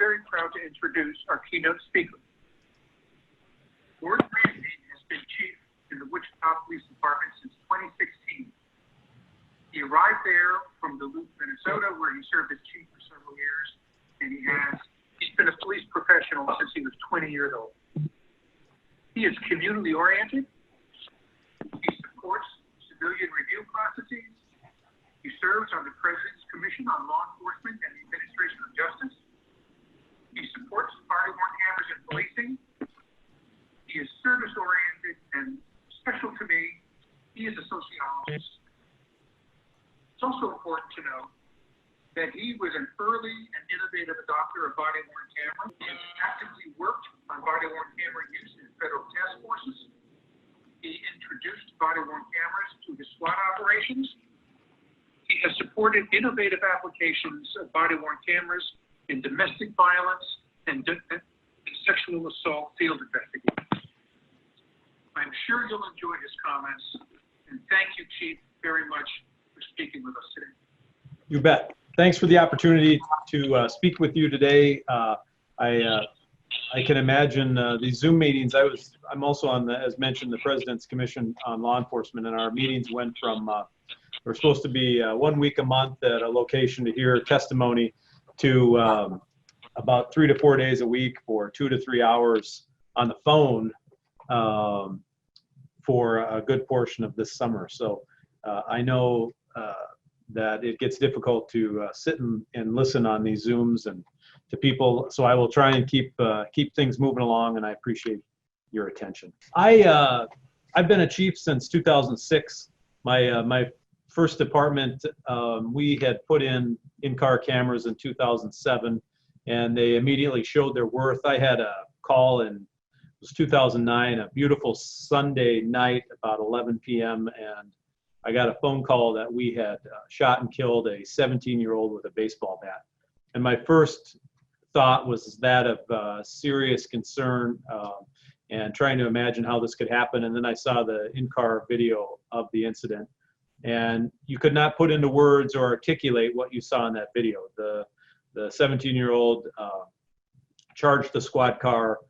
very proud to introduce our keynote speaker. Gordon Ramsay has been chief in the Wichita Police Department since 2016. He arrived there from Duluth, Minnesota, where he served as chief for several years, and he's been a police professional since he was 20 years old. He is community oriented. He supports civilian review processes. He serves on the President's Commission on Law Enforcement and the Administration of Justice. He supports body-worn cameras in policing. He is service-oriented, and special to me, he is a sociologist. It's also important to know that he was an early and innovative adopter of body-worn cameras. He has actively worked on body-worn camera use in federal task forces. He introduced body-worn cameras to his SWAT operations. He has supported innovative applications of body-worn cameras in domestic violence and sexual assault field investigations. I'm sure you'll enjoy his comments, and thank you, Chief, very much for speaking with us today. You bet. Thanks for the opportunity to speak with you today. I can imagine these Zoom meetings. I'm also on the, as mentioned, the President's Commission on Law Enforcement, and our meetings went from we're supposed to be 1 week a month at a location to hear testimony to about 3 to 4 days a week for 2 to 3 hours on the phone for a good portion of this summer. So I know that it gets difficult to sit and listen on these Zooms and to people. So I will try and keep things moving along, and I appreciate your attention. I've been a chief since 2006. My first department, we had put in-car cameras in 2007, and they immediately showed their worth. I had a call in, it was 2009, a beautiful Sunday night, about 11 p.m., and I got a phone call that we had shot and killed a 17-year-old with a baseball bat. And my first thought was that of serious concern and trying to imagine how this could happen. And then I saw the in-car video of the incident, and you could not put into words or articulate what you saw in that video. The 17-year-old charged the squad car,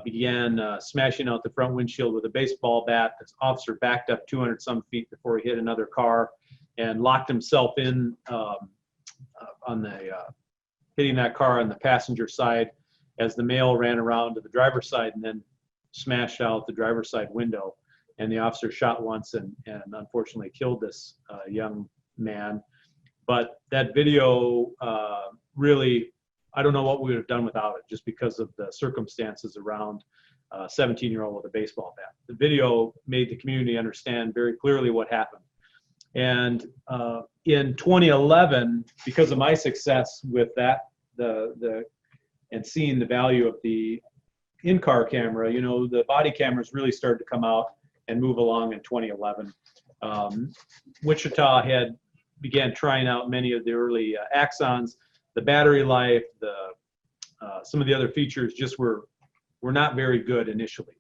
began smashing out the front windshield with a baseball bat. This officer backed up 200 some feet before he hit another car and locked himself in on the hitting that car on the passenger side as the male ran around to the driver's side and then smashed out the driver's side window. And the officer shot once and unfortunately killed this young man. But that video really, I don't know what we would have done without it, just because of the circumstances around a 17-year-old with a baseball bat. The video made the community understand very clearly what happened. And in 2011, because of my success with that, and seeing the value of the in-car camera, you know, the body cameras really started to come out and move along in 2011. Wichita began trying out many of the early axons. The battery life, some of the other features just were not very good initially.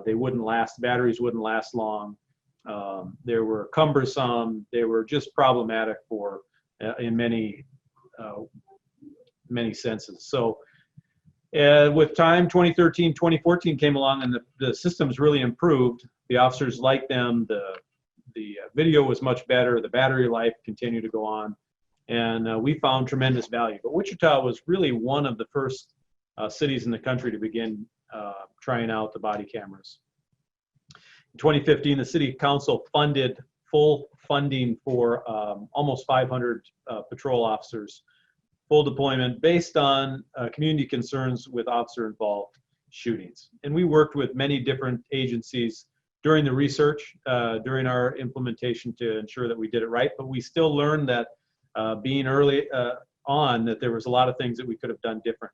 They wouldn't last, batteries wouldn't last long. They were cumbersome. They were just problematic in many senses. So with time, 2013, 2014 came along, and the systems really improved. The officers liked them. The video was much better. The battery life continued to go on. And we found tremendous value. But Wichita was really one of the first cities in the country to begin trying out the body cameras. In 2015, the City Council funded full funding for almost 500 patrol officers, full deployment based on community concerns with officer-involved shootings. And we worked with many different agencies during the research, during our implementation to ensure that we did it right. But we still learned that being early on, that there was a lot of things that we could have done different.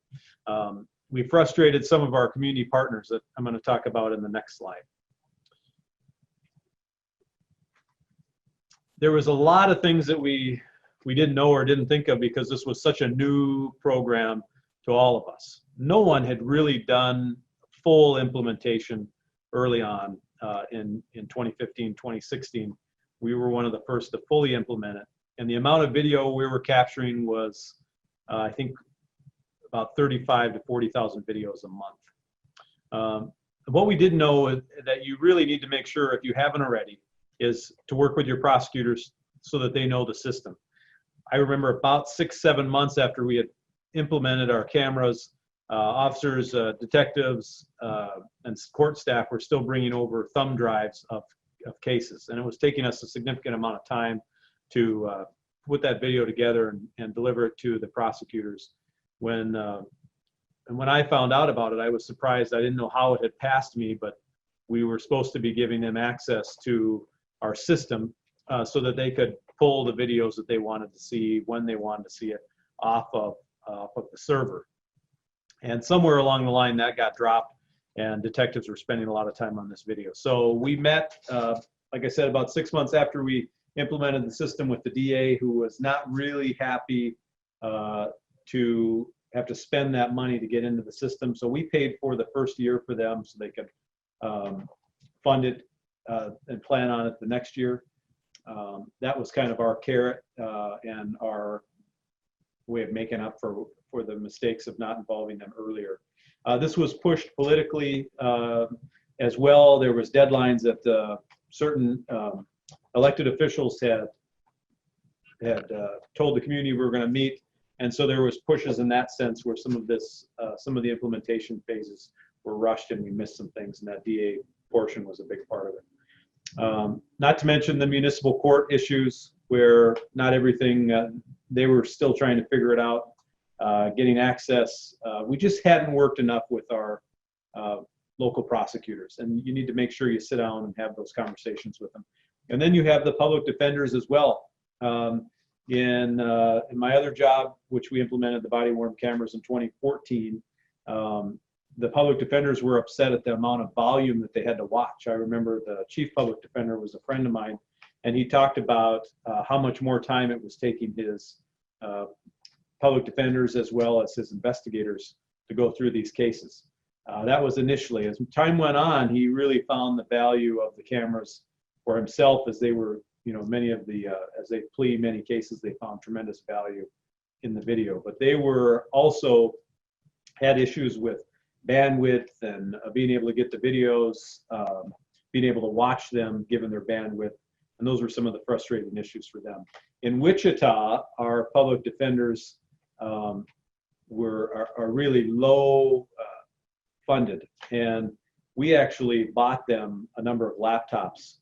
We frustrated some of our community partners that I'm going to talk about in the next slide. There was a lot of things that we didn't know or didn't think of because this was such a new program to all of us. No one had really done full implementation early on in 2015, 2016. We were one of the first to fully implement it. And the amount of video we were capturing was, I think, about 35 to 40,000 videos a month. What we didn't know is that you really need to make sure, if you haven't already, is to work with your prosecutors so that they know the system. I remember about 6-7 months after we had implemented our cameras, officers, detectives, and court staff were still bringing over thumb drives of cases. And it was taking us a significant amount of time to put that video together and deliver it to the prosecutors. And when I found out about it, I was surprised. I didn't know how it had passed me, but we were supposed to be giving them access to our system so that they could pull the videos that they wanted to see when they wanted to see it off of the server. And somewhere along the line that got dropped, and detectives were spending a lot of time on this video. So we met, like I said, about 6 months after we implemented the system, with the DA, who was not really happy to have to spend that money to get into the system. So we paid for the first year for them so they could fund it and plan on it the next year. That was kind of our carrot and our way of making up for the mistakes of not involving them earlier. This was pushed politically as well. There was deadlines that certain elected officials had told the community we were going to meet, and so there was pushes in that sense where some of the implementation phases were rushed and we missed some things, and that DA portion was a big part of it. Not to mention the municipal court issues, where not everything, they were still trying to figure it out, getting access. We just hadn't worked enough with our local prosecutors, and you need to make sure you sit down and have those conversations with them. And then you have the public defenders as well. In my other job, which we implemented the body-worn cameras in 2014, the public defenders were upset at the amount of volume that they had to watch. I remember the chief public defender was a friend of mine, and he talked about how much more time it was taking his public defenders as well as his investigators to go through these cases. That was initially. As time went on, he really found the value of the cameras for himself, as they were, many of the, as they plead many cases, they found tremendous value in the video. But they were also had issues with bandwidth and being able to get the videos, being able to watch them given their bandwidth. And those were some of the frustrating issues for them. In Wichita, our public defenders are really low funded, and we actually bought them a number of laptops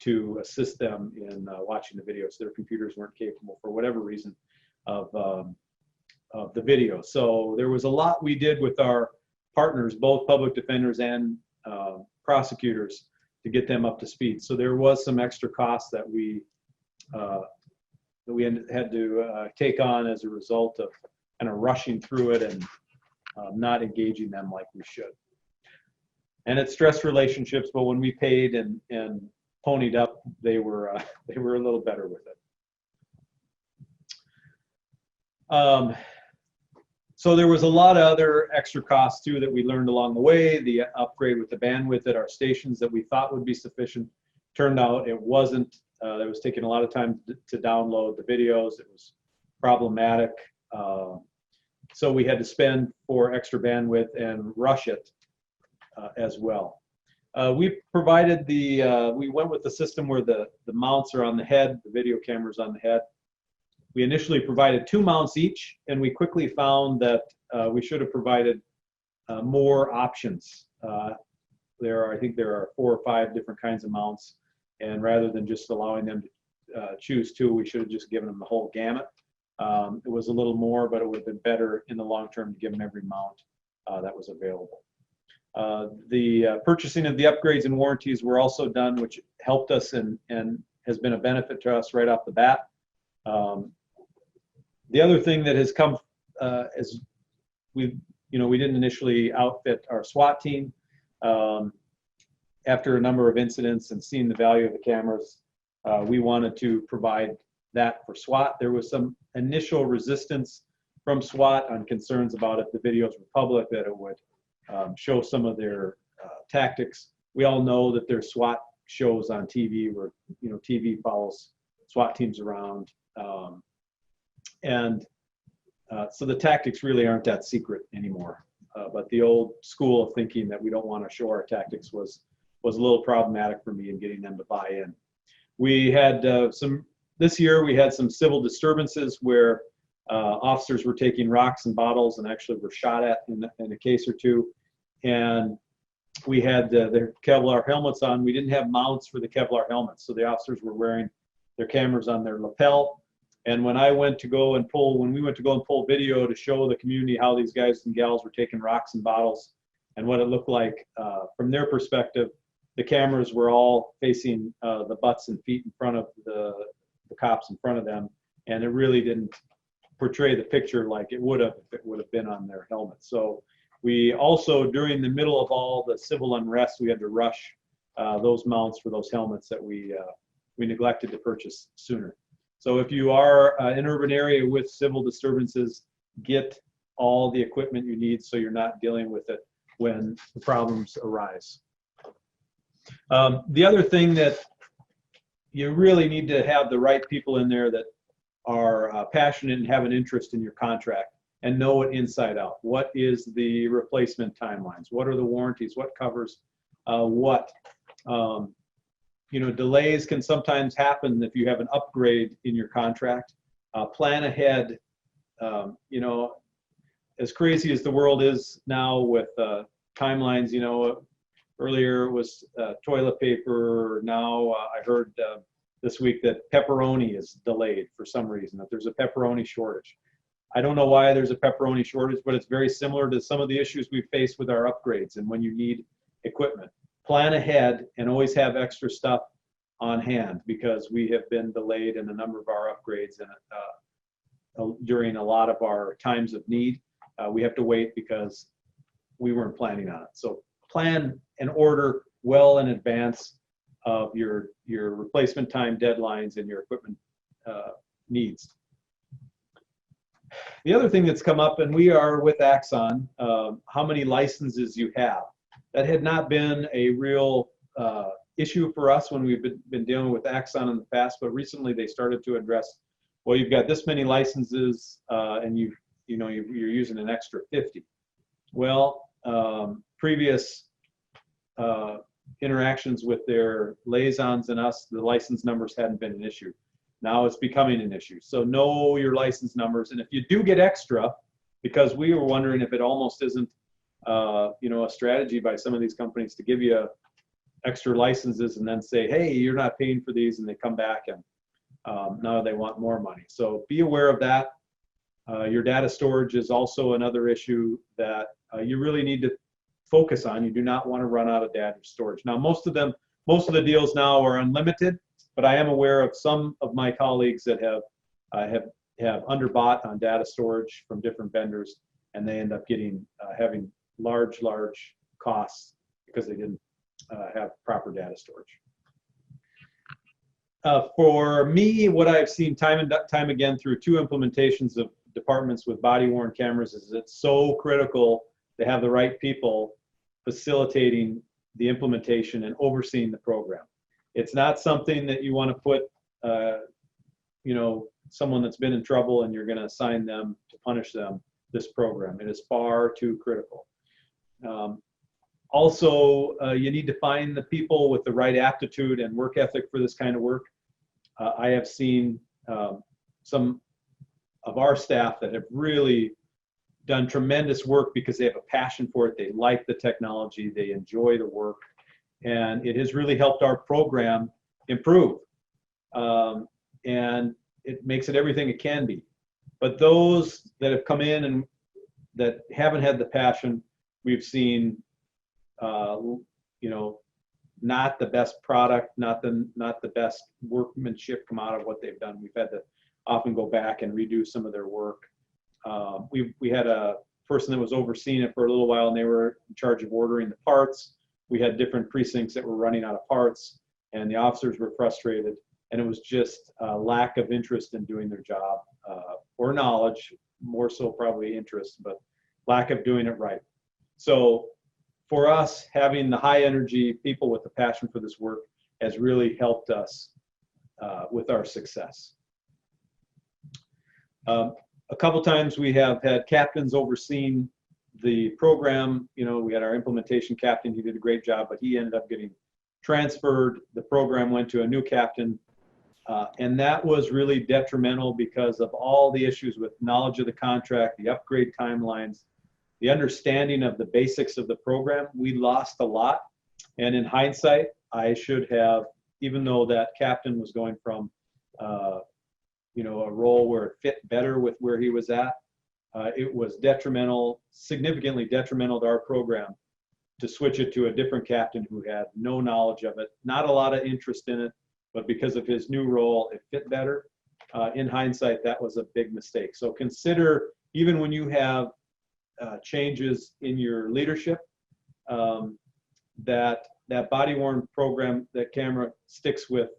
to assist them in watching the videos. Their computers weren't capable for whatever reason of the video. So there was a lot we did with our partners, both public defenders and prosecutors, to get them up to speed. So there was some extra costs that we had to take on as a result of kind of rushing through it and not engaging them like we should. And it stressed relationships, but when we paid and ponied up, they were a little better with it. So there was a lot of other extra costs too that we learned along the way. The upgrade with the bandwidth at our stations that we thought would be sufficient turned out it wasn't. It was taking a lot of time to download the videos. It was problematic. So we had to spend for extra bandwidth and rush it as well. We provided we went with the system where the mounts are on the head, the video cameras on the head. We initially provided 2 mounts each, and we quickly found that we should have provided more options. I think there are 4 or 5 different kinds of mounts, and rather than just allowing them to choose 2, we should have just given them the whole gamut. It was a little more, but it would have been better in the long term to give them every mount that was available. The purchasing of the upgrades and warranties were also done, which helped us and has been a benefit to us right off the bat. The other thing that has come is we didn't initially outfit our SWAT team. After a number of incidents and seeing the value of the cameras, we wanted to provide that for SWAT. There was some initial resistance from SWAT on concerns about if the videos were public, that it would show some of their tactics. We all know that there's SWAT shows on TV where TV follows SWAT teams around, and So the tactics really aren't that secret anymore. But the old school of thinking that we don't want to show our tactics was a little problematic for me in getting them to buy in. We had this year we had some civil disturbances where officers were taking rocks and bottles and actually were shot at in a case or two. And we had their Kevlar helmets on. We didn't have mounts for the Kevlar helmets, so the officers were wearing their cameras on their lapel. And when we went to go and pull video to show the community how these guys and gals were taking rocks and bottles and what it looked like from their perspective, the cameras were all facing the butts and feet in front of the cops in front of them, and it really didn't portray the picture like it would have if it would have been on their helmets. So we also, during the middle of all the civil unrest, we had to rush those mounts for those helmets that we neglected to purchase sooner. So if you are in an urban area with civil disturbances, get all the equipment you need so you're not dealing with it when the problems arise. The other thing that you really need to have the right people in there that are passionate and have an interest in your contract and know it inside out. What is the replacement timelines? What are the warranties? What covers what? Delays can sometimes happen if you have an upgrade in your contract. Plan ahead. As crazy as the world is now with timelines, earlier it was toilet paper. Now I heard this week that pepperoni is delayed for some reason, that there's a pepperoni shortage. I don't know why there's a pepperoni shortage, but it's very similar to some of the issues we face with our upgrades and when you need equipment. Plan ahead and always have extra stuff on hand, because we have been delayed in a number of our upgrades and during a lot of our times of need. We have to wait because we weren't planning on it. So plan and order well in advance of your replacement time deadlines and your equipment needs. The other thing that's come up, and we are with Axon, how many licenses you have. That had not been a real issue for us when we've been dealing with Axon in the past, but recently they started to address, well, you've got this many licenses and you're using an extra 50. Well, previous interactions with their liaisons and us, the license numbers hadn't been an issue. Now it's becoming an issue. So know your license numbers, and if you do get extra, because we were wondering if it almost isn't a strategy by some of these companies to give you extra licenses and then say, hey, you're not paying for these, and they come back and now they want more money. So be aware of that. Your data storage is also another issue that you really need to focus on. You do not want to run out of data storage. Now, most of the deals now are unlimited, but I am aware of some of my colleagues that have underbought on data storage from different vendors, and they end up having large costs because they didn't have proper data storage. For me, what I've seen time and time again through 2 implementations of departments with body-worn cameras is it's so critical to have the right people facilitating the implementation and overseeing the program. It's not something that you want to put, someone that's been in trouble and you're going to assign them to punish them this program. It is far too critical. Also, you need to find the people with the right aptitude and work ethic for this kind of work. I have seen some of our staff that have really done tremendous work because they have a passion for it. They like the technology, they enjoy the work, and it has really helped our program improve. And it makes it everything it can be. But those that have come in and that haven't had the passion, we've seen not the best product, not the best workmanship come out of what they've done. We've had to often go back and redo some of their work. We had a person that was overseeing it for a little while, and they were in charge of ordering the parts. We had different precincts that were running out of parts, and the officers were frustrated, and it was just a lack of interest in doing their job, or knowledge, more so probably interest, but lack of doing it right. So for us, having the high energy people with the passion for this work has really helped us with our success. A couple times we have had captains overseeing the program. You know, we had our implementation captain. He did a great job, but he ended up getting transferred. The program went to a new captain. And that was really detrimental because of all the issues with knowledge of the contract, the upgrade timelines, the understanding of the basics of the program. We lost a lot. And in hindsight, I should have, even though that captain was going from, you know, a role where it fit better with where he was at, it was detrimental, significantly detrimental to our program to switch it to a different captain who had no knowledge of it, not a lot of interest in it, but because of his new role, it fit better. In hindsight, that was a big mistake. So consider, even when you have changes in your leadership, that body-worn program, that camera sticks with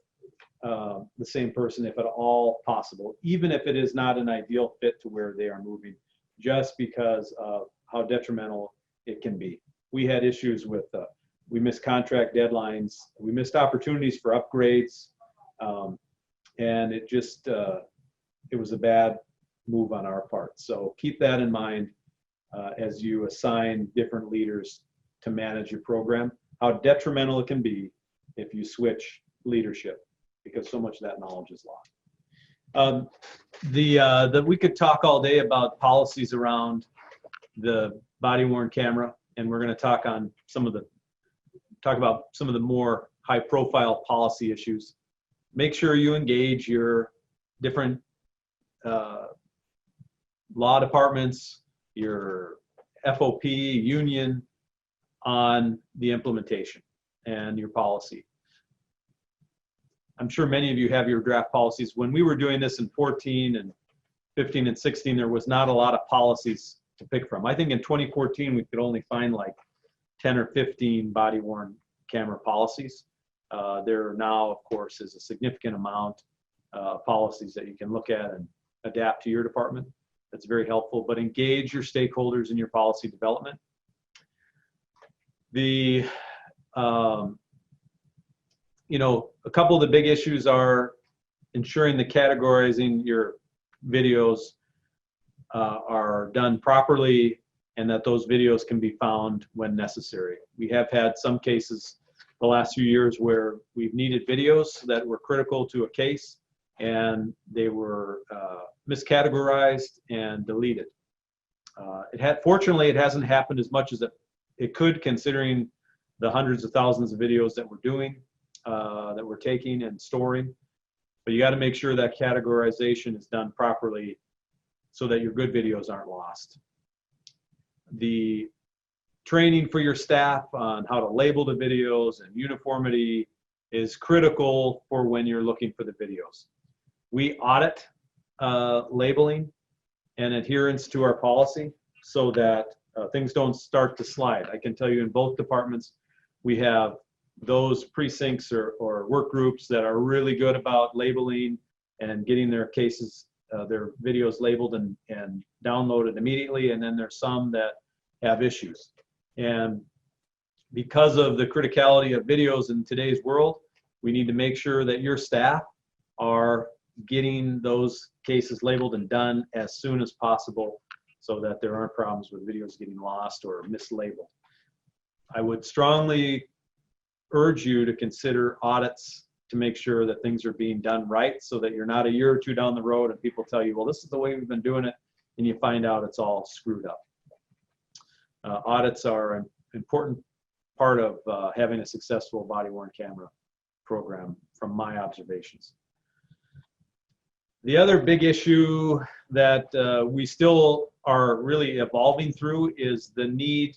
the same person if at all possible, even if it is not an ideal fit to where they are moving, just because of how detrimental it can be. We had issues with, we missed contract deadlines, we missed opportunities for upgrades, and it just, it was a bad move on our part. So keep that in mind as you assign different leaders to manage your program, how detrimental it can be if you switch leadership, because so much of that knowledge is lost. We could talk all day about policies around the body-worn camera, and we're going to talk on talk about some of the more high-profile policy issues. Make sure you engage your different law departments, your FOP, union, on the implementation and your policy. I'm sure many of you have your draft policies. When we were doing this in 14 and 15 and 16, there was not a lot of policies to pick from. I think in 2014, we could only find like 10 or 15 body-worn camera policies. There now, of course, is a significant amount of policies that you can look at and adapt to your department. That's very helpful, but engage your stakeholders in your policy development. The, you know, a couple of the big issues are ensuring the categorizing your videos are done properly and that those videos can be found when necessary. We have had some cases the last few years where we've needed videos that were critical to a case and they were miscategorized and deleted. Fortunately, it hasn't happened as much as it could, considering the hundreds of thousands of videos that we're doing, that we're taking and storing. But you got to make sure that categorization is done properly so that your good videos aren't lost. The training for your staff on how to label the videos and uniformity is critical for when you're looking for the videos. We audit labeling and adherence to our policy so that things don't start to slide. I can tell you in both departments, we have those precincts or work groups that are really good about labeling and getting their cases, their videos labeled and downloaded immediately. And then there's some that have issues. And because of the criticality of videos in today's world, we need to make sure that your staff are getting those cases labeled and done as soon as possible so that there aren't problems with videos getting lost or mislabeled. I would strongly urge you to consider audits to make sure that things are being done right, so that you're not a year or two down the road and people tell you, well, this is the way we've been doing it, and you find out it's all screwed up. Audits are an important part of having a successful body-worn camera program from my observations. The other big issue that we still are really evolving through is the need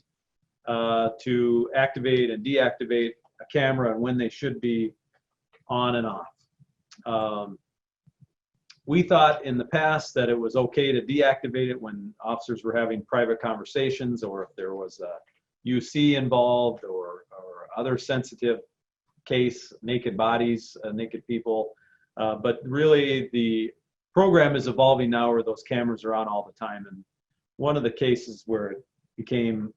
to activate and deactivate a camera and when they should be on and off. We thought in the past that it was okay to deactivate it when officers were having private conversations, or if there was a UC involved, or other sensitive case, naked bodies, naked people. But really the program is evolving now where those cameras are on all the time. And one of the cases where it became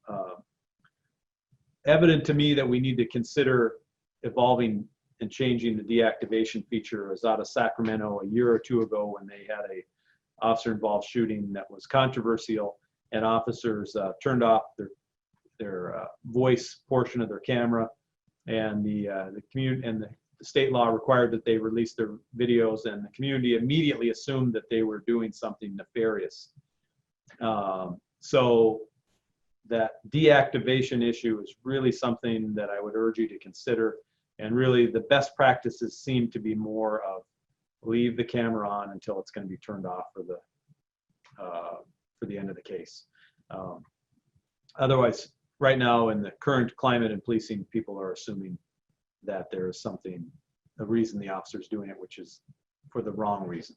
evident to me that we need to consider evolving and changing the deactivation feature was out of Sacramento a year or two ago when they had officer-involved shooting that was controversial, and officers turned off their voice portion of their camera, and the state law required that they release their videos, and the community immediately assumed that they were doing something nefarious. So that deactivation issue is really something that I would urge you to consider. And really the best practices seem to be more of leave the camera on until it's going to be turned off for the end of the case. Otherwise, right now in the current climate in policing, people are assuming that there is a reason the officer's doing it, which is for the wrong reason.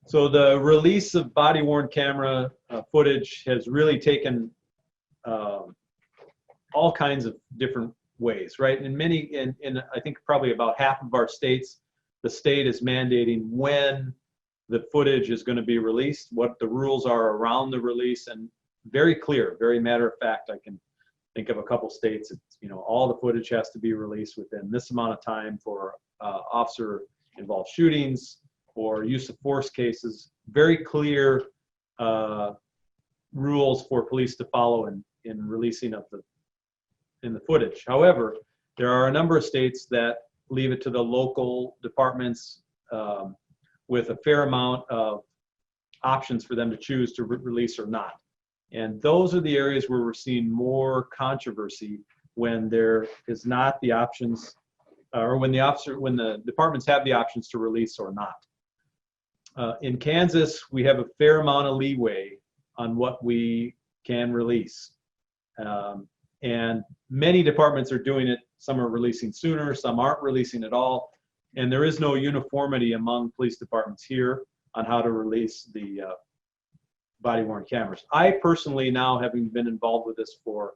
So the release of body-worn camera footage has really taken all kinds of different ways, right? In I think probably about half of our states, the state is mandating when the footage is going to be released, what the rules are around the release, and very clear, very matter of fact. I can think of a couple states. It's, all the footage has to be released within this amount of time for officer-involved shootings or use of force cases. Very clear rules for police to follow in releasing of the footage. However, there are a number of states that leave it to the local departments with a fair amount of options for them to choose to release or not. And those are the areas where we're seeing more controversy, when there is not the options, or when the departments have the options to release or not. In Kansas, we have a fair amount of leeway on what we can release. And many departments are doing it. Some are releasing sooner, some aren't releasing at all. And there is no uniformity among police departments here on how to release the body-worn cameras. I personally, now having been involved with this for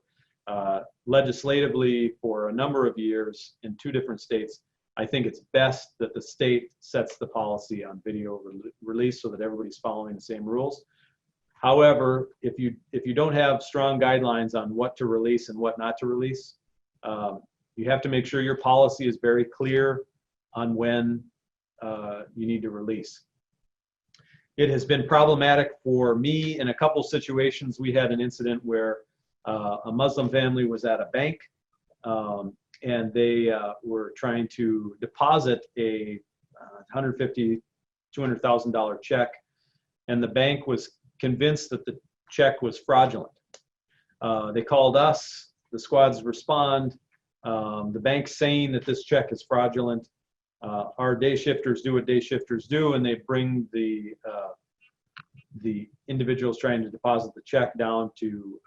legislatively for a number of years in 2 different states, I think it's best that the state sets the policy on video release so that everybody's following the same rules. However, if you don't have strong guidelines on what to release and what not to release, you have to make sure your policy is very clear on when you need to release. It has been problematic for me in a couple situations. We had an incident where a Muslim family was at a bank, and they were trying to deposit a $150,000, $200,000 check, and the bank was convinced that the check was fraudulent. They called us, the squads respond, the bank's saying that this check is fraudulent. Our day shifters do what day shifters do, and they bring the individuals trying to deposit the check down to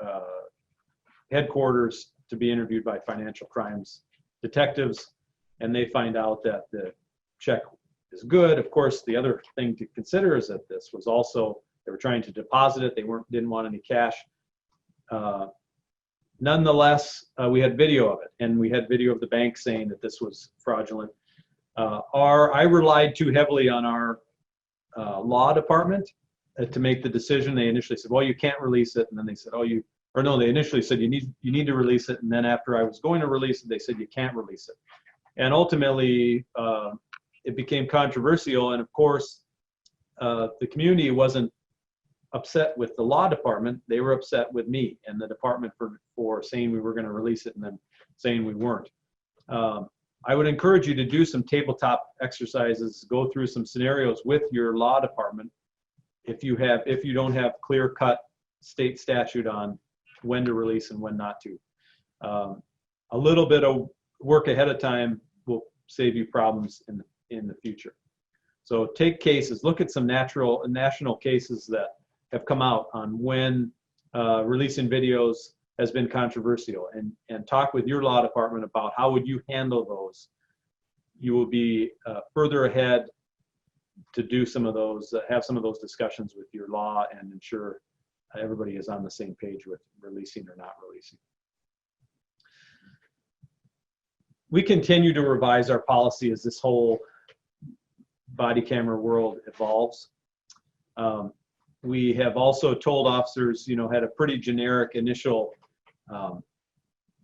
headquarters to be interviewed by financial crimes detectives, and they find out that the check is good. Of course, the other thing to consider is that this was also, they were trying to deposit it. They didn't want any cash. Nonetheless, we had video of it, and we had video of the bank saying that this was fraudulent. I relied too heavily on our law department to make the decision. They initially said, well, you can't release it. And then they said, they initially said, you need to release it. And then after I was going to release it, they said, you can't release it. And ultimately, it became controversial. And of course, the community wasn't upset with the law department. They were upset with me and the department for saying we were going to release it and then saying we weren't. I would encourage you to do some tabletop exercises, go through some scenarios with your law department if you don't have clear-cut state statute on when to release and when not to. A little bit of work ahead of time will save you problems in the future. So take cases, look at some national cases that have come out on when releasing videos has been controversial, and talk with your law department about how would you handle those. You will be further ahead to do some of those, have some of those discussions with your law and ensure everybody is on the same page with releasing or not releasing. We continue to revise our policy as this whole body camera world evolves. We have also told officers, had a pretty generic initial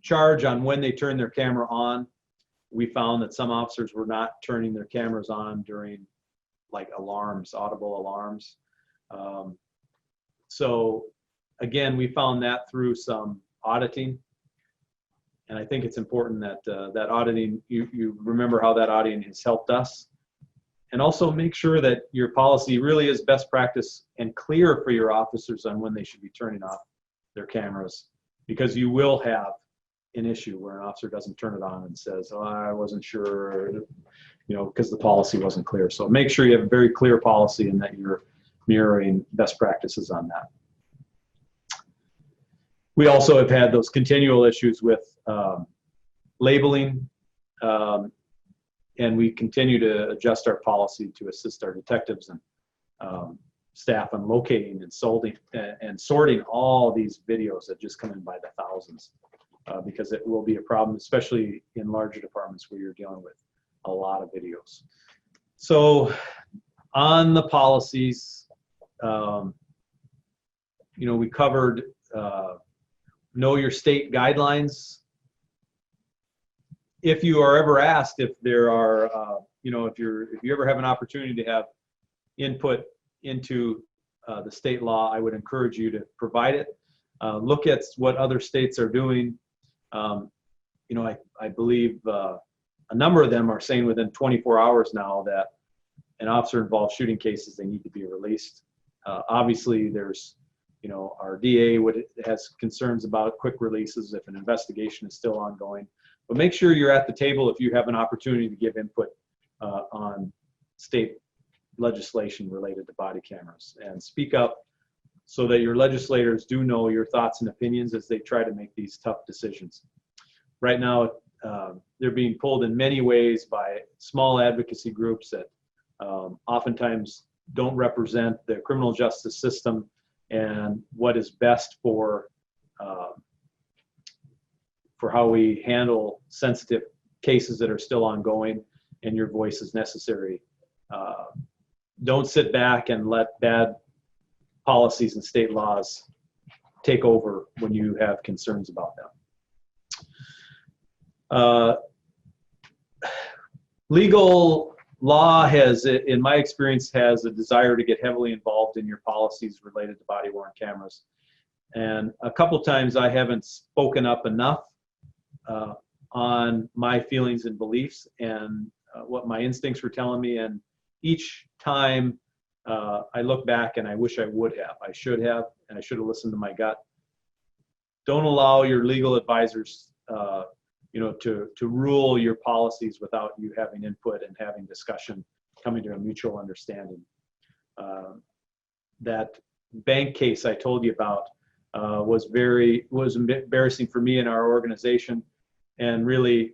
charge on when they turn their camera on. We found that some officers were not turning their cameras on during like alarms, audible alarms. So again, we found that through some auditing. And I think it's important that that auditing, you remember how that auditing has helped us. And also make sure that your policy really is best practice and clear for your officers on when they should be turning off their cameras, because you will have an issue where an officer doesn't turn it on and says, oh, I wasn't sure, you know, because the policy wasn't clear. So make sure you have a very clear policy and that you're mirroring best practices on that. We also have had those continual issues with labeling, and we continue to adjust our policy to assist our detectives and staff in locating and sorting all these videos that just come in by the thousands, because it will be a problem, especially in larger departments where you're dealing with a lot of videos. So on the policies, you know, we covered know your state guidelines. If you are ever asked if there are, you know, if you ever have an opportunity to have input into the state law, I would encourage you to provide it. Look at what other states are doing. You know, I believe a number of them are saying within 24 hours now that an officer-involved shooting cases, they need to be released. Obviously, there's, you know, our DA has concerns about quick releases if an investigation is still ongoing. But make sure you're at the table if you have an opportunity to give input on state legislation related to body cameras, and speak up so that your legislators do know your thoughts and opinions as they try to make these tough decisions. Right now, they're being pulled in many ways by small advocacy groups that oftentimes don't represent the criminal justice system and what is best for how we handle sensitive cases that are still ongoing, and your voice is necessary. Don't sit back and let bad policies and state laws take over when you have concerns about them. Legal law has, in my experience, has a desire to get heavily involved in your policies related to body-worn cameras. And a couple times I haven't spoken up enough on my feelings and beliefs and what my instincts were telling me. And each time I look back and I wish I would have. I should have, and I should have listened to my gut. Don't allow your legal advisors you know, to rule your policies without you having input and having discussion, coming to a mutual understanding. That bank case I told you about was embarrassing for me and our organization, and really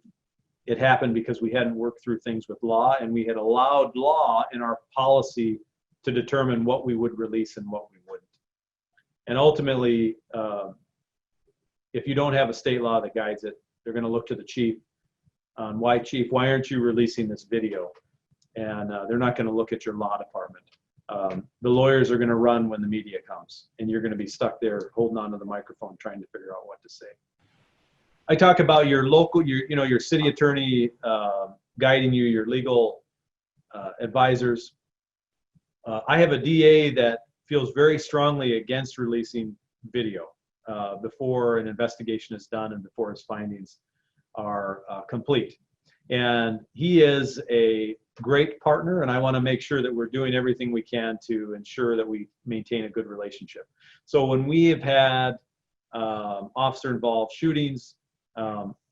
it happened because we hadn't worked through things with law, and we had allowed law in our policy to determine what we would release and what we wouldn't. And ultimately, if you don't have a state law that guides it, they're going to look to the chief on why aren't you releasing this video? And they're not going to look at your law department. The lawyers are going to run when the media comes, and you're going to be stuck there holding onto the microphone trying to figure out what to say. I talk about your local, your city attorney guiding you, your legal advisors. I have a DA that feels very strongly against releasing video before an investigation is done and before his findings are complete. And he is a great partner, and I want to make sure that we're doing everything we can to ensure that we maintain a good relationship. So when we have had officer-involved shootings,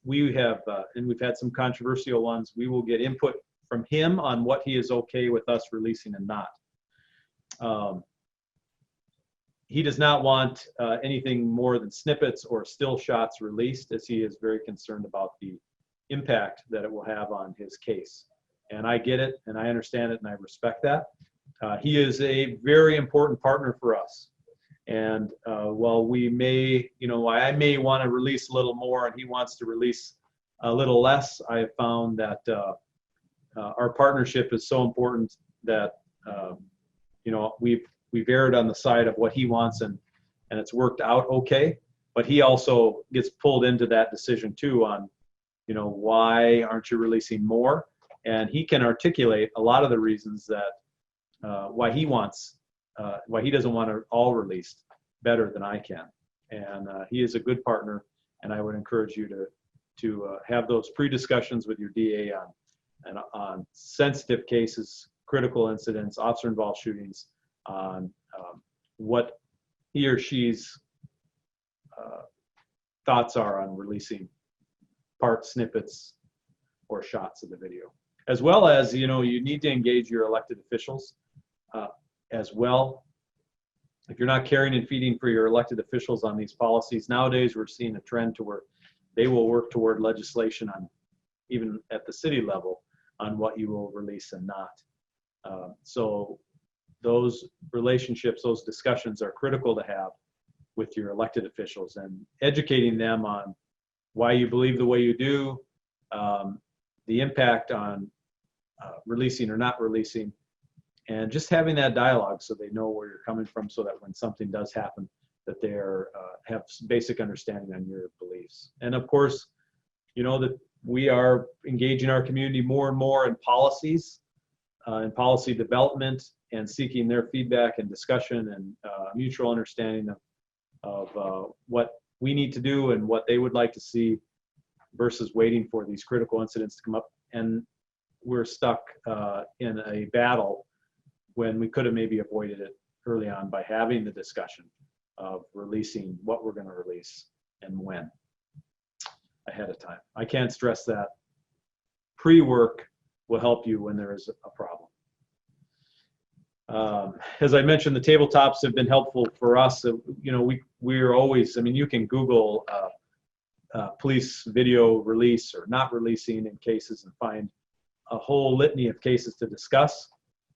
we have, and we've had some controversial ones, we will get input from him on what he is okay with us releasing and not. He does not want anything more than snippets or still shots released, as he is very concerned about the impact that it will have on his case. And I get it, and I understand it, and I respect that. He is a very important partner for us. And while we may, I may want to release a little more and he wants to release a little less, I have found that our partnership is so important that, we've erred on the side of what he wants, and it's worked out okay. But he also gets pulled into that decision too on, why aren't you releasing more? And he can articulate a lot of the reasons that why he wants why he doesn't want it all released better than I can. And he is a good partner, and I would encourage you to have those pre-discussions with your DA on sensitive cases, critical incidents, officer-involved shootings, on what he or she's thoughts are on releasing part snippets or shots of the video. As well as, you need to engage your elected officials as well. If you're not carrying and feeding for your elected officials on these policies, nowadays we're seeing a trend to where they will work toward legislation on, even at the city level, on what you will release and not. So those relationships, those discussions are critical to have with your elected officials, and educating them on why you believe the way you do, the impact on releasing or not releasing, and just having that dialogue so they know where you're coming from, so that when something does happen, that they have basic understanding on your beliefs. And of course, that we are engaging our community more and more in policies, in policy development, and seeking their feedback and discussion and mutual understanding of what we need to do and what they would like to see, versus waiting for these critical incidents to come up. And we're stuck in a battle when we could have maybe avoided it early on by having the discussion of releasing what we're going to release and when ahead of time. I can't stress that. Pre-work will help you when there is a problem. As I mentioned, the tabletops have been helpful for us. We're always, you can Google police video release or not releasing in cases and find a whole litany of cases to discuss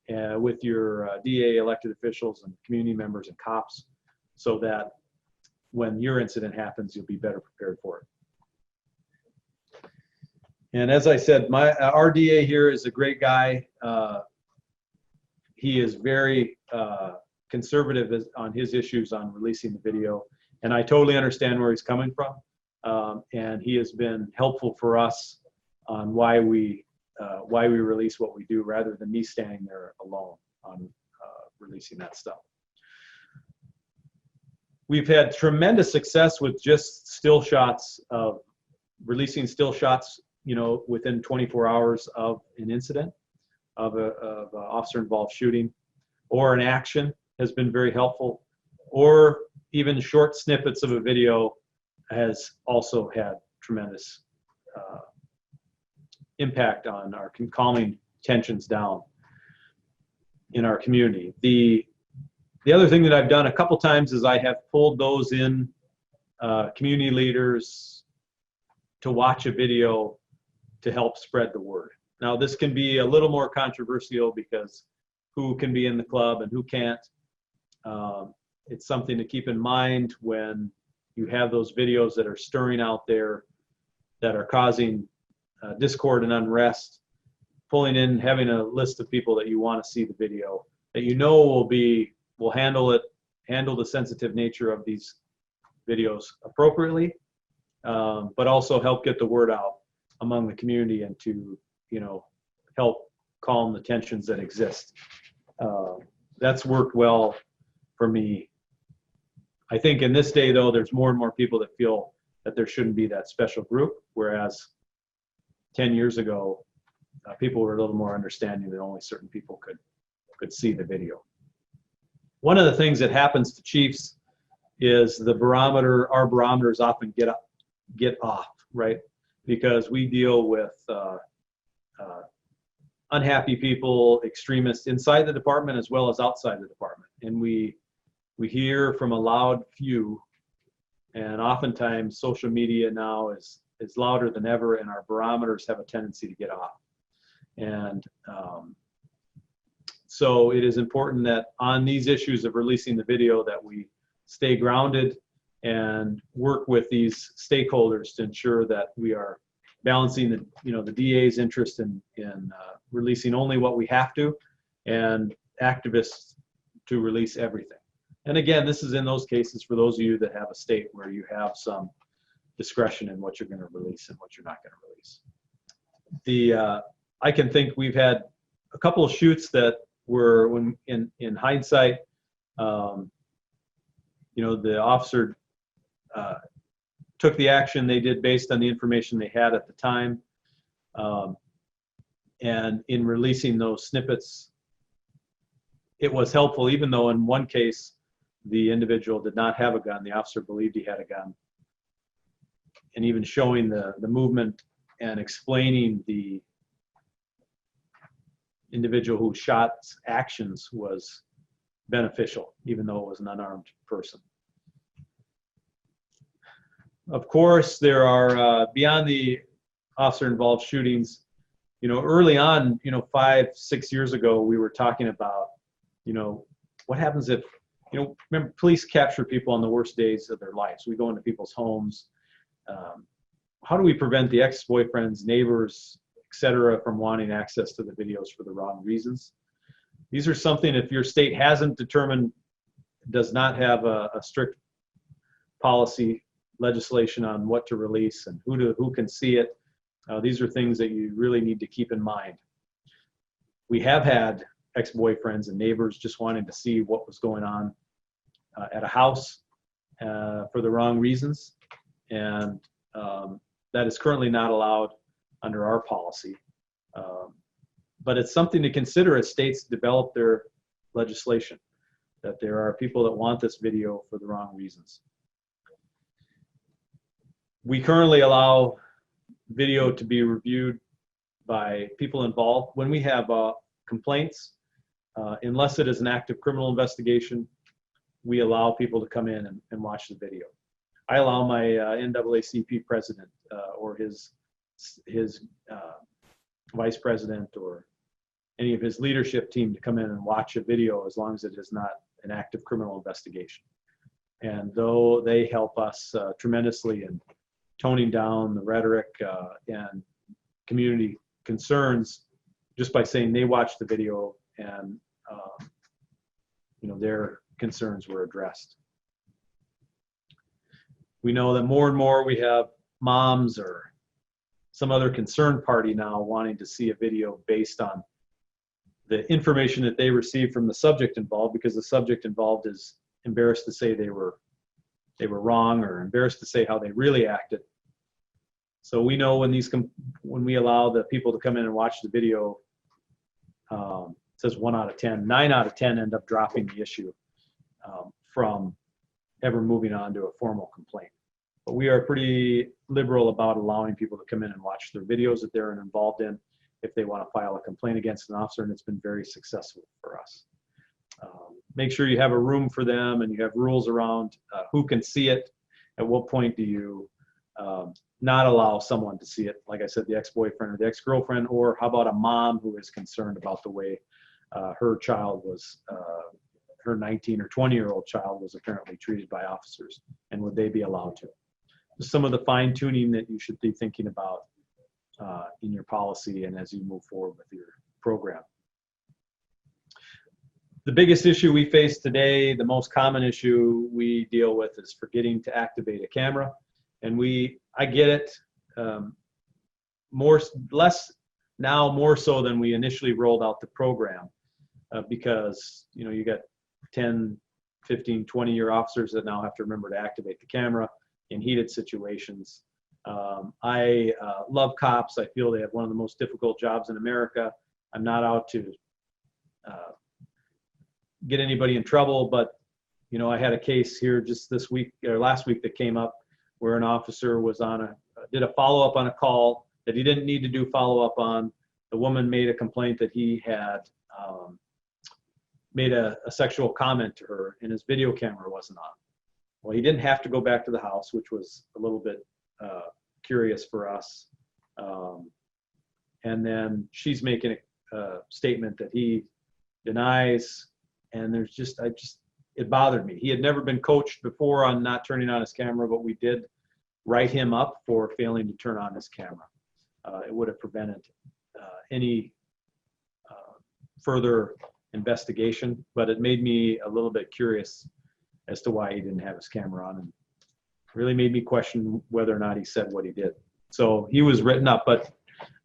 with your DA, elected officials, and community members and cops, so that when your incident happens, you'll be better prepared for it. And as I said, our DA here is a great guy. He is very conservative on his issues on releasing the video, and I totally understand where he's coming from. And he has been helpful for us on why we release what we do, rather than me standing there alone on releasing that stuff. We've had tremendous success with just still shots, of releasing still shots, within 24 hours of an incident, of a officer-involved shooting, or an action has been very helpful, or even short snippets of a video has also had tremendous impact on our calming tensions down in our community. The other thing that I've done a couple times is I have pulled those in, community leaders, to watch a video to help spread the word. Now, this can be a little more controversial, because who can be in the club and who can't. It's something to keep in mind when you have those videos that are stirring out there, that are causing discord and unrest. Pulling in, having a list of people that you want to see the video, that will handle the sensitive nature of these videos appropriately, but also help get the word out among the community, and to help calm the tensions that exist. That's worked well for me. I think in this day, though, there's more and more people that feel that there shouldn't be that special group, whereas 10 years ago, people were a little more understanding that only certain people could see the video. One of the things that happens to chiefs is our barometers often get off, right? Because we deal with unhappy people, extremists inside the department as well as outside the department. And we hear from a loud few, and oftentimes social media now is louder than ever, and our barometers have a tendency to get off. And so it is important that on these issues of releasing the video, that we stay grounded and work with these stakeholders to ensure that we are balancing the DA's interest in releasing only what we have to, and activists to release everything. And again, this is in those cases for those of you that have a state where you have some discretion in what you're going to release and what you're not going to release. I can think we've had a couple of shoots that were, when in hindsight, You know, the officer took the action they did based on the information they had at the time. And in releasing those snippets, it was helpful, even though in one case, the individual did not have a gun. The officer believed he had a gun. And even showing the movement and explaining the individual who shot's actions was beneficial, even though it was an unarmed person. Of course, there are, beyond the officer-involved shootings, you know, early on, you know, 5, 6 years ago, we were talking about, you know, what happens if, you know, remember, police capture people on the worst days of their lives. We go into people's homes. How do we prevent the ex-boyfriends, neighbors, et cetera, from wanting access to the videos for the wrong reasons? These are something, if your state hasn't determined, does not have a strict policy legislation on what to release and who can see it, these are things that you really need to keep in mind. We have had ex-boyfriends and neighbors just wanting to see what was going on at a house for the wrong reasons, and that is currently not allowed under our policy. But it's something to consider as states develop their legislation, that there are people that want this video for the wrong reasons. We currently allow video to be reviewed by people involved. When we have complaints, unless it is an active criminal investigation, we allow people to come in and watch the video. I allow my NAACP president or his vice president or any of his leadership team to come in and watch a video as long as it is not an active criminal investigation. And though they help us tremendously in toning down the rhetoric and community concerns just by saying they watched the video and you know, their concerns were addressed. We know that more and more we have moms or some other concerned party now wanting to see a video based on the information that they received from the subject involved, because the subject involved is embarrassed to say they were wrong or embarrassed to say how they really acted. So we know when we allow the people to come in and watch the video, it says 1 out of 10, 9 out of 10 end up dropping the issue from ever moving on to a formal complaint. But we are pretty liberal about allowing people to come in and watch their videos that they're involved in if they want to file a complaint against an officer, and it's been very successful for us. Make sure you have a room for them and you have rules around who can see it. At what point do you not allow someone to see it? Like I said, the ex-boyfriend or the ex-girlfriend, or how about a mom who is concerned about the way her child was, her 19 or 20-year-old child was apparently treated by officers, and would they be allowed to? Just some of the fine tuning that you should be thinking about in your policy and as you move forward with your program. The biggest issue we face today, the most common issue we deal with, is forgetting to activate a camera. And I get it, less now, more so than we initially rolled out the program, because you know, you got 10, 15, 20-year officers that now have to remember to activate the camera in heated situations. I love cops. I feel they have one of the most difficult jobs in America. I'm not out to get anybody in trouble, but you know, I had a case here just this week or last week that came up where an officer was did a follow-up on a call that he didn't need to do follow-up on. The woman made a complaint that he had made a sexual comment to her, and his video camera wasn't on. Well, he didn't have to go back to the house, which was a little bit curious for us. And then she's making a statement that he denies, and it bothered me. He had never been coached before on not turning on his camera, but we did write him up for failing to turn on his camera. It would have prevented any further investigation, but it made me a little bit curious as to why he didn't have his camera on, and really made me question whether or not he said what he did. So he was written up, but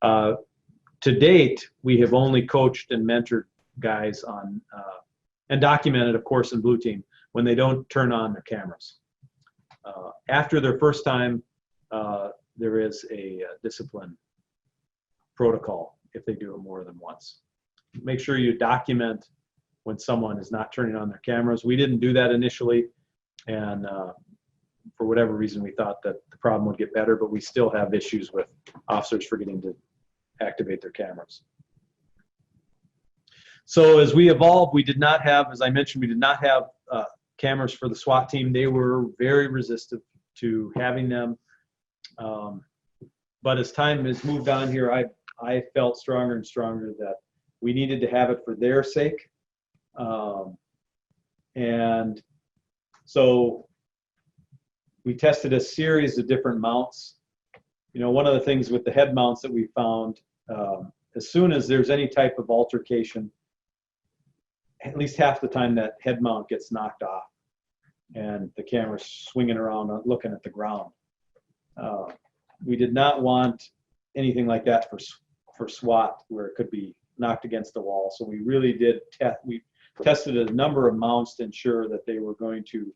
to date, we have only coached and mentored guys on and document it, of course, in Blue Team when they don't turn on their cameras. After their first time, there is a discipline protocol if they do it more than once. Make sure you document when someone is not turning on their cameras. We didn't do that initially, and for whatever reason, we thought that the problem would get better, but we still have issues with officers forgetting to activate their cameras. So as we evolved, we did not have, as I mentioned, we did not have cameras for the SWAT team. They were very resistant to having them. But as time has moved on here, I felt stronger and stronger that we needed to have it for their sake. And so we tested a series of different mounts. You know, one of the things with the head mounts that we found, as soon as there's any type of altercation, at least half the time that head mount gets knocked off and the camera's swinging around looking at the ground. We did not want anything like that for SWAT, where it could be knocked against the wall. So we really did we tested a number of mounts to ensure that they were going to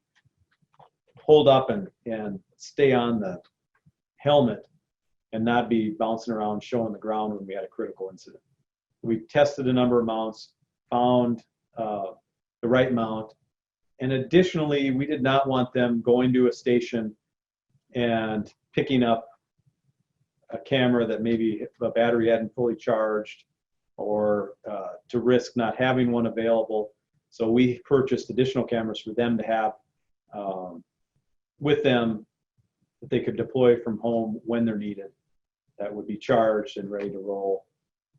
hold up and stay on the helmet and not be bouncing around showing the ground when we had a critical incident. We tested a number of mounts, found the right mount, and additionally, we did not want them going to a station and picking up a camera that maybe the battery hadn't fully charged, or to risk not having one available. So we purchased additional cameras for them to have with them that they could deploy from home when they're needed, that would be charged and ready to roll,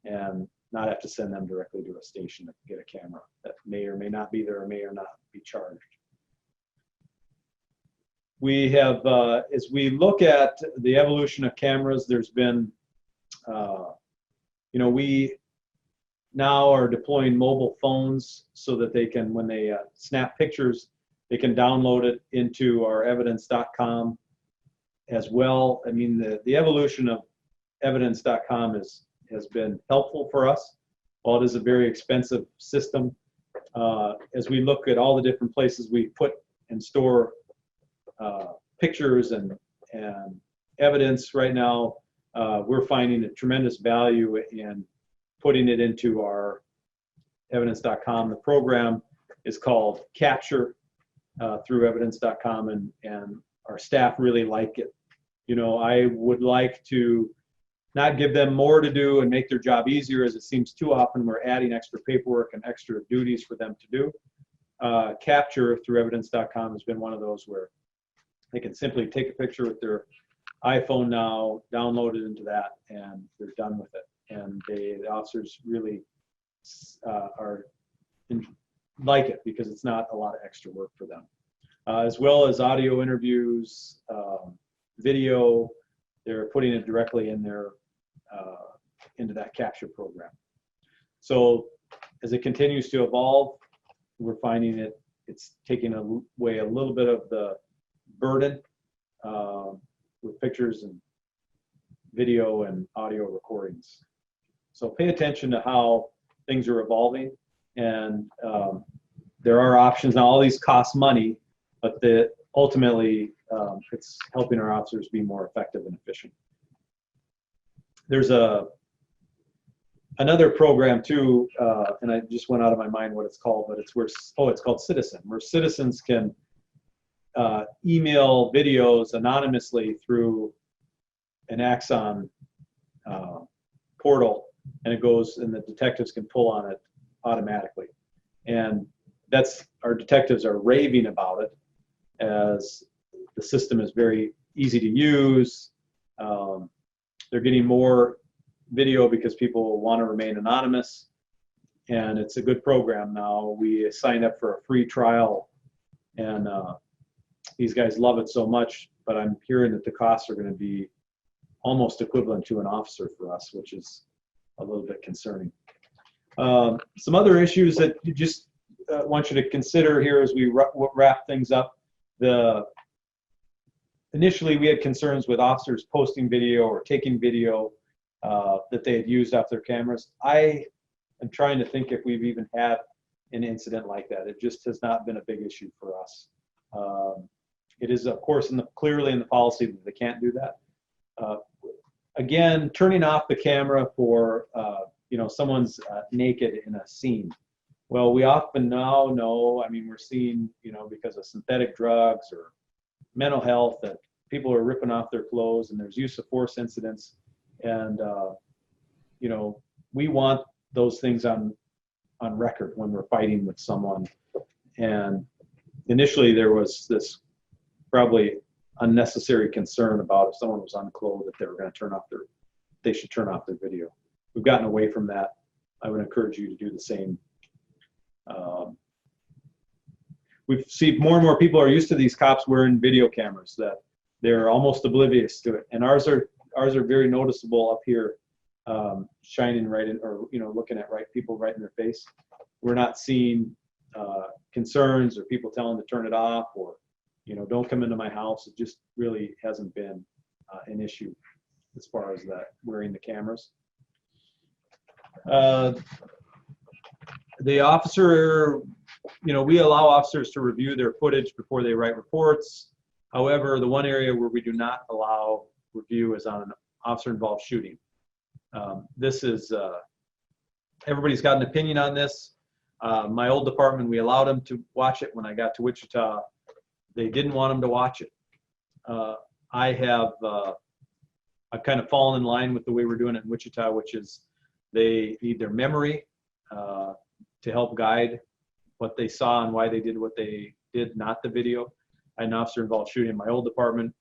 and not have to send them directly to a station to get a camera that may or may not be there or may or not be charged. We have, as we look at the evolution of cameras, there's been, you know, we now are deploying mobile phones so that they can, when they snap pictures, they can download it into our evidence.com as well. I mean, the evolution of evidence.com has been helpful for us. While it is a very expensive system, as we look at all the different places we put and store pictures and evidence right now, we're finding a tremendous value in putting it into our evidence.com. The program is called Capture through evidence.com, and our staff really like it. You know, I would like to not give them more to do and make their job easier, as it seems too often we're adding extra paperwork and extra duties for them to do. Capture through evidence.com has been one of those where they can simply take a picture with their iPhone now, download it into that, and they're done with it. And the officers really like it because it's not a lot of extra work for them. As well as audio interviews, video, they're putting it directly in their into that capture program. So as it continues to evolve, we're finding it's taking away a little bit of the burden with pictures and video and audio recordings. So pay attention to how things are evolving, and there are options now. All these cost money, but ultimately it's helping our officers be more effective and efficient. There's another program too, and I just went out of my mind what it's called, but it's called Citizen, where citizens can email videos anonymously through an Axon portal, and it goes, and the detectives can pull on it automatically. And our detectives are raving about it, as the system is very easy to use. They're getting more video because people want to remain anonymous, and it's a good program now. We signed up for a free trial, and these guys love it so much, but I'm hearing that the costs are going to be almost equivalent to an officer for us, which is a little bit concerning. Some other issues that you just want you to consider here as we wrap things up. Initially, we had concerns with officers posting video or taking video that they had used off their cameras. I am trying to think if we've even had an incident like that. It just has not been a big issue for us. It is, of course, clearly in the policy that they can't do that. Again, turning off the camera for someone's naked in a scene. Well, we often now know, I mean, we're seeing, because of synthetic drugs or mental health, that people are ripping off their clothes, and there's use of force incidents. And, we want those things on record when we're fighting with someone. And initially there was this probably unnecessary concern about if someone was unclothed that they should turn off their video. We've gotten away from that. I would encourage you to do the same. We've seen more and more people are used to these cops wearing video cameras, that they're almost oblivious to it. And ours are very noticeable up here, shining right in, or looking at people right in their face. We're not seeing concerns or people telling them to turn it off, or don't come into my house. It just really hasn't been an issue as far as that wearing the cameras. The officer, we allow officers to review their footage before they write reports. However, the one area where we do not allow review is on an officer-involved shooting. This is, everybody's got an opinion on this. My old department, we allowed them to watch it. When I got to Wichita, they didn't want them to watch it. I've kind of fallen in line with the way we're doing it in Wichita, which is they need their memory to help guide what they saw and why they did what they did, not the video. I had an officer-involved shooting in my old department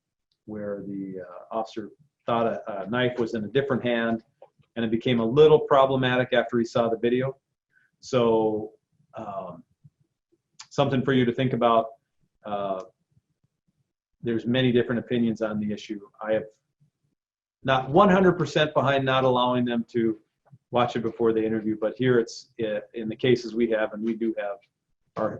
where the officer thought a knife was in a different hand, and it became a little problematic after he saw the video. So something for you to think about. There's many different opinions on the issue. I have not 100% behind not allowing them to watch it before they interview, but here it's in the cases we have, and we do have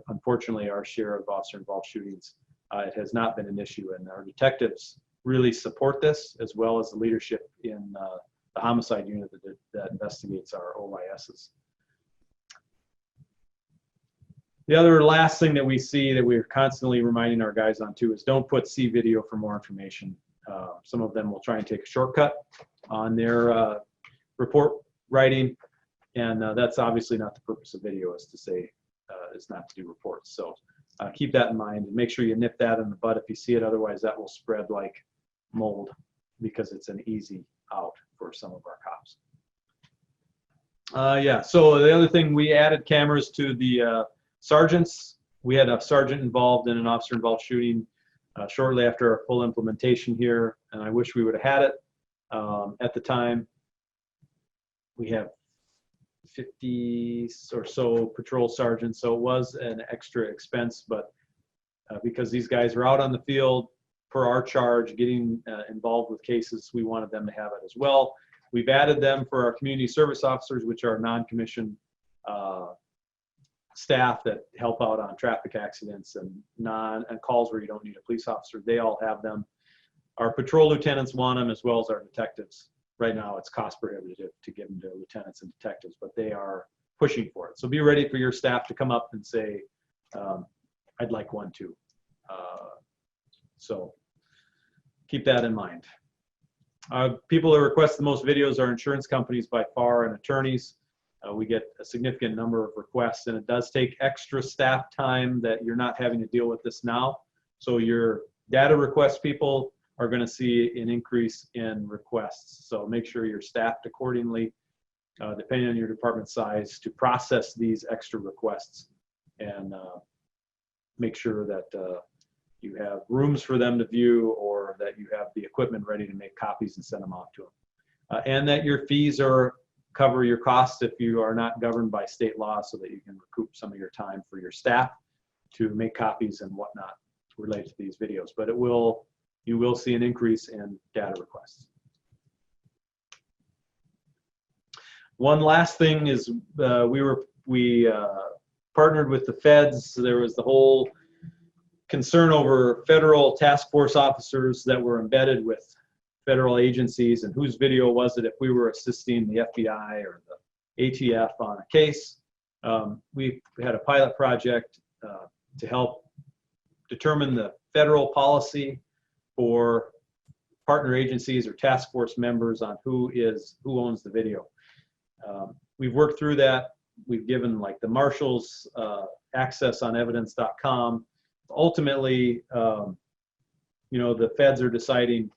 unfortunately our share of officer-involved shootings. It has not been an issue, and our detectives really support this, as well as the leadership in the homicide unit that investigates our OYSs. The other last thing that we see that we're constantly reminding our guys on too is don't put C video for more information. Some of them will try and take a shortcut on their report writing, and that's obviously not the purpose of video, is to say, is not to do reports. So keep that in mind, and make sure you nip that in the bud if you see it. Otherwise, that will spread like mold, because it's an easy out for some of our cops. Yeah, so the other thing, we added cameras to the sergeants. We had a sergeant involved in an officer-involved shooting shortly after our full implementation here, and I wish we would have had it at the time. We have 50 or so patrol sergeants, so it was an extra expense, but because these guys are out on the field per our charge, getting involved with cases, we wanted them to have it as well. We've added them for our community service officers, which are non-commissioned staff that help out on traffic accidents and calls where you don't need a police officer. They all have them. Our patrol lieutenants want them, as well as our detectives. Right now, it's cost prohibitive to give them to lieutenants and detectives, but they are pushing for it. So be ready for your staff to come up and say, I'd like one too. So keep that in mind. People that request the most videos are insurance companies by far, and attorneys. We get a significant number of requests, and it does take extra staff time that you're not having to deal with this now. So your data request people are going to see an increase in requests. So make sure you're staffed accordingly, depending on your department size, to process these extra requests, and make sure that you have rooms for them to view, or that you have the equipment ready to make copies and send them off to them. And that your fees cover your costs if you are not governed by state law, so that you can recoup some of your time for your staff to make copies and whatnot related to these videos. But you will see an increase in data requests. One last thing is we partnered with the feds. So there was the whole concern over federal task force officers that were embedded with federal agencies, and whose video was it if we were assisting the FBI or the ATF on a case. We had a pilot project to help determine the federal policy for partner agencies or task force members on who owns the video. We've worked through that. We've given like the marshals access on evidence.com. Ultimately, the feds are deciding,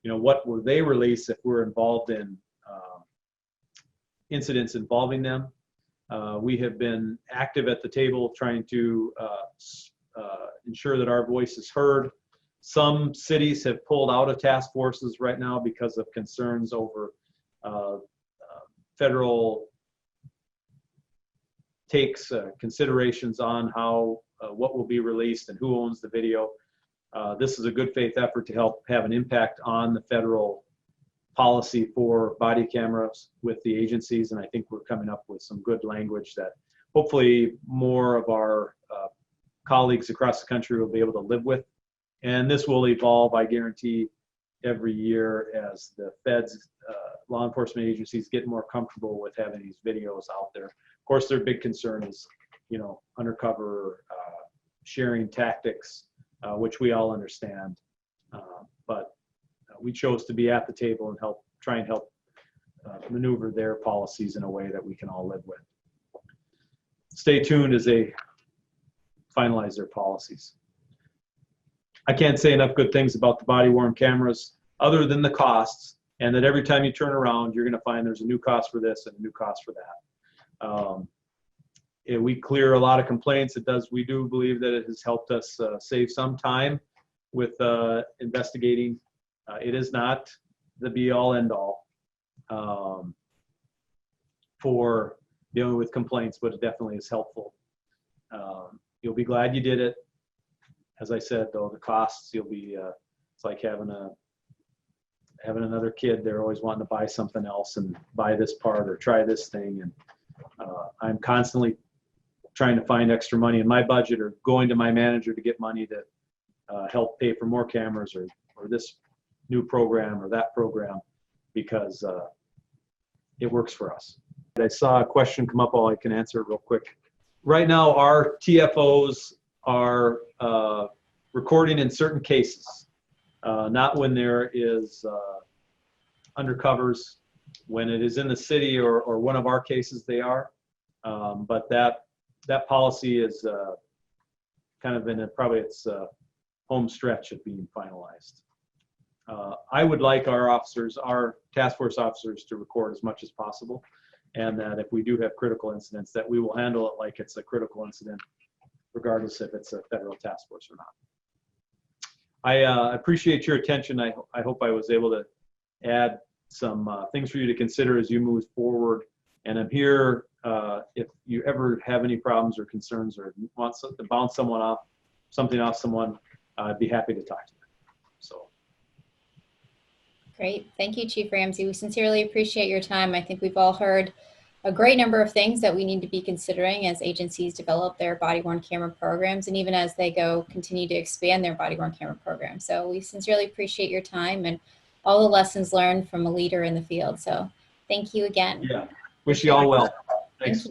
what will they release if we're involved in incidents involving them. We have been active at the table trying to ensure that our voice is heard. Some cities have pulled out of task forces right now because of concerns over federal takes, considerations on how what will be released and who owns the video. This is a good faith effort to help have an impact on the federal policy for body cameras with the agencies, and I think we're coming up with some good language that hopefully more of our colleagues across the country will be able to live with. And this will evolve, I guarantee, every year as the feds, law enforcement agencies get more comfortable with having these videos out there. Of course, their big concern is, undercover sharing tactics, which we all understand. But we chose to be at the table and try and help maneuver their policies in a way that we can all live with. Stay tuned as they finalize their policies. I can't say enough good things about the body-worn cameras other than the costs, and that every time you turn around, you're going to find there's a new cost for this and a new cost for that. We clear a lot of complaints. We do believe that it has helped us save some time with investigating. It is not the be-all, end-all for dealing with complaints, but it definitely is helpful. You'll be glad you did it. As I said, though, the costs, it's like having another kid. They're always wanting to buy something else and buy this part or try this thing. And I'm constantly trying to find extra money in my budget or going to my manager to get money to help pay for more cameras or this new program or that program, because it works for us. I saw a question come up. I can answer it real quick. Right now, our TFOs are recording in certain cases, not when there is undercovers. When it is in the city or one of our cases, they are. But that policy is kind of in probably its home stretch of being finalized. I would like our task force officers, to record as much as possible, and that if we do have critical incidents, that we will handle it like it's a critical incident, regardless if it's a federal task force or not. I appreciate your attention. I hope I was able to add some things for you to consider as you move forward. And I'm here if you ever have any problems or concerns or want to bounce something off someone, I'd be happy to talk to them. So. Great. Thank you, Chief Ramsay. We sincerely appreciate your time. I think we've all heard a great number of things that we need to be considering as agencies develop their body-worn camera programs, and even as they continue to expand their body-worn camera program. So we sincerely appreciate your time and all the lessons learned from a leader in the field. So thank you again. Yeah. Wish you all well. Thanks.